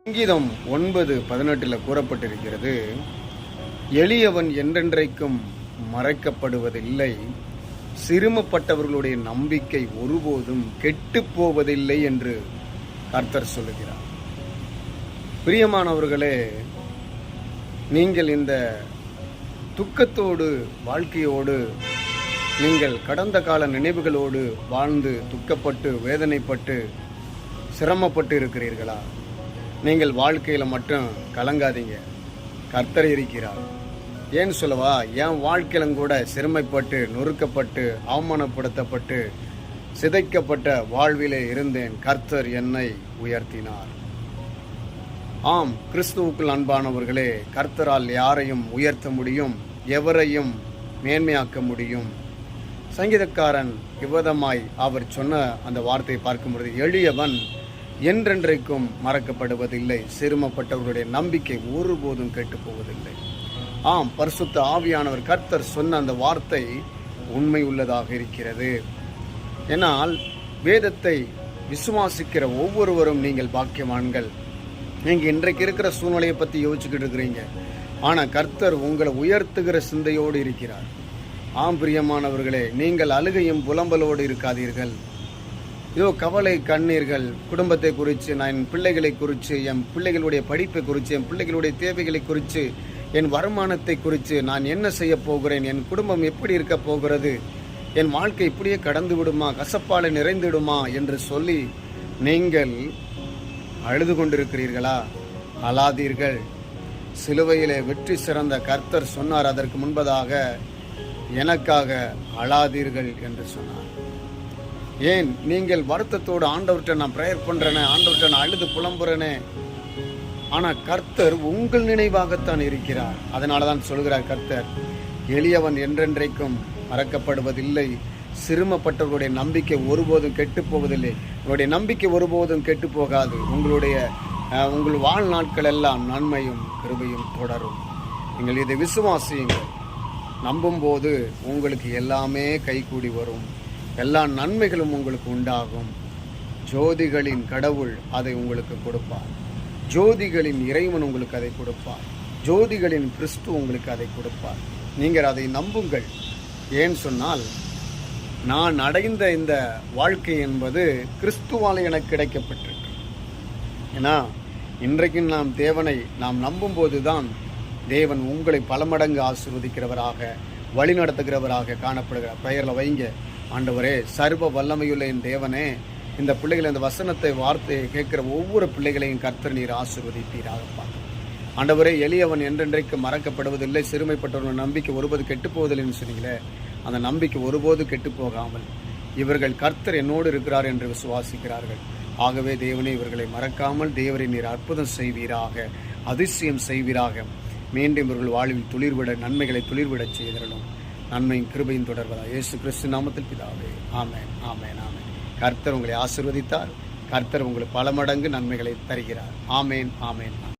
சங்கீதம் 9:18 கூறப்பட்டிருக்கிறது, எளியவன் என்றென்றைக்கும் மறைக்கப்படுவதில்லை, சிறுமப்பட்டவர்களுடைய நம்பிக்கை ஒருபோதும் கெட்டுப் போவதில்லை என்று கர்த்தர் சொல்லுகிறார். பிரியமானவர்களே, நீங்கள் இந்த துக்கத்தோடு வாழ்க்கையோடு நீங்கள் கடந்த கால நினைவுகளோடு வாழ்ந்து துக்கப்பட்டு வேதனைப்பட்டு சிரமப்பட்டு இருக்கிறீர்களா? நீங்கள் வாழ்க்கையில் மட்டும் கலங்காதீங்க, கர்த்தர் இருக்கிறார். ஏன்னு சொல்லவா, என் வாழ்க்கையிலும் கூட சிறுமைப்பட்டு நொறுக்கப்பட்டு அவமானப்படுத்தப்பட்டு சிதைக்கப்பட்ட வாழ்விலே இருந்தேன். கர்த்தர் என்னை உயர்த்தினார். ஆம், கிறிஸ்துவுக்குள் அன்பானவர்களே, கர்த்தரால் யாரையும் உயர்த்த முடியும், எவரையும் மேன்மையாக்க முடியும். சங்கீதக்காரன் விவதமாய் அவர் சொன்ன அந்த வார்த்தையை பார்க்கும்பொழுது, எளியவன் என்றென்றைக்கும் மறக்கப்படுவதில்லை, சிறுமப்பட்டவர்களுடைய நம்பிக்கை ஒருபோதும் கெட்டுப் போவதில்லை. ஆம், பரிசுத்த ஆவியானவர் கர்த்தர் சொன்ன அந்த வார்த்தை உண்மை உள்ளதாக இருக்கிறது. ஏனால் வேதத்தை விசுவாசிக்கிற ஒவ்வொருவரும் நீங்கள் பாக்கியவான்கள். நீங்கள் இன்றைக்கு இருக்கிற சூழ்நிலையை பற்றி யோசிச்சுக்கிட்டு இருக்கிறீங்க, ஆனால் கர்த்தர் உங்களை உயர்த்துகிற சிந்தையோடு இருக்கிறார். ஆம் பிரியமானவர்களே, நீங்கள் அழுகையும் புலம்பலோடு இருக்காதீர்கள். இதோ கவலை கண்ணீர்கள் குடும்பத்தை குறித்து, நான் என் பிள்ளைகளை குறித்து, என் பிள்ளைகளுடைய படிப்பை குறித்து, என் பிள்ளைகளுடைய தேவைகளை குறித்து, என் வருமானத்தை குறித்து, நான் என்ன செய்ய போகிறேன், என் குடும்பம் எப்படி இருக்க போகிறது, என் வாழ்க்கை இப்படியே கடந்து விடுமா, கசப்பாலை நிறைந்துவிடுமா என்று சொல்லி நீங்கள் அழுது கொண்டிருக்கிறீர்களா? அழாதீர்கள். சிலுவையிலே வெற்றி சிறந்த கர்த்தர் சொன்னார் அதற்கு முன்பதாக, எனக்காக அழாதீர்கள் என்று சொன்னார். ஏன் நீங்கள் வருத்தத்தோடு ஆண்டவர்கிட்ட நான் ப்ரேயர் பண்ணுறேனே, ஆண்டவர்கிட்ட நான் அழுது புலம்புறேனே, ஆனால் கர்த்தர் உங்கள் நினைவாகத்தான் இருக்கிறார். அதனால தான் சொல்கிறார் கர்த்தர், எளியவன் என்றென்றைக்கும் மறக்கப்படுவதில்லை, சிறுமப்பட்டவர்களுடைய நம்பிக்கை ஒருபோதும் கெட்டு போவதில்லை. உங்களுடைய நம்பிக்கை ஒருபோதும் கெட்டு போகாது. உங்கள் வாழ்நாட்கள் எல்லாம் நன்மையும் கிருபையும் தொடரும். நீங்கள் இதை விசுவாசியுங்கள். நம்பும்போது உங்களுக்கு எல்லாமே கைகூடி வரும், எல்லா நன்மைகளும் உங்களுக்கு உண்டாகும். ஜோதிகளின் கடவுள் அதை உங்களுக்கு கொடுப்பார், ஜோதிகளின் இறைவன் உங்களுக்கு அதை கொடுப்பார், ஜோதிகளின் கிறிஸ்து உங்களுக்கு அதை கொடுப்பார். நீங்கள் அதை நம்புங்கள். ஏன் சொன்னால், நான் அடைந்த இந்த வாழ்க்கை என்பது கிறிஸ்துவால் எனக்கு கிடைக்கப்பட்டிருக்கு. ஏன்னா இன்றைக்கு நாம் தேவனை நாம் நம்பும்போது தான் தேவன் உங்களை பல மடங்கு ஆசீர்வதிக்கிறவராக வழி நடத்துகிறவராக காணப்படுகிறார். பெயரில் வைங்க, ஆண்டவரே, சர்வ வல்லமையுள்ள என் தேவனே, இந்த பிள்ளைகள் இந்த வசனத்தை வார்த்தையை கேட்கிற ஒவ்வொரு பிள்ளைகளையும் கர்த்தர் நீர் ஆசீர்வதிப்பீராகப்பா. ஆண்டவரே, எளியவன் என்றென்றைக்கு மறக்கப்படுவதில்லை, சிறுமைப்பட்டவர்கள் நம்பிக்கை ஒருபோது கெட்டு போவதில்லைன்னு சொன்னீங்களே, அந்த நம்பிக்கை ஒருபோது கெட்டு போகாமல் இவர்கள் கர்த்தர் என்னோடு இருக்கிறார் என்று விசுவாசிக்கிறார்கள். ஆகவே தேவனே, இவர்களை மறக்காமல் தேவரை நீர் அற்புதம் செய்வீராக, அதிசயம் செய்வீராக. மீண்டும் இவர்கள் வாழ்வில் துளிர்விட, நன்மைகளை துளிர்விடச் செய்தரலும். நன்மையும் கிருபையும் தொடர்வதா இயேசு கிறிஸ்து நாமத்தில் பிதாவே, ஆமென், ஆமென், ஆமென். கர்த்தர் உங்களை ஆசீர்வதித்தார். கர்த்தர் உங்களுக்கு பல மடங்கு நன்மைகளை தருகிறார். ஆமென், ஆமென்.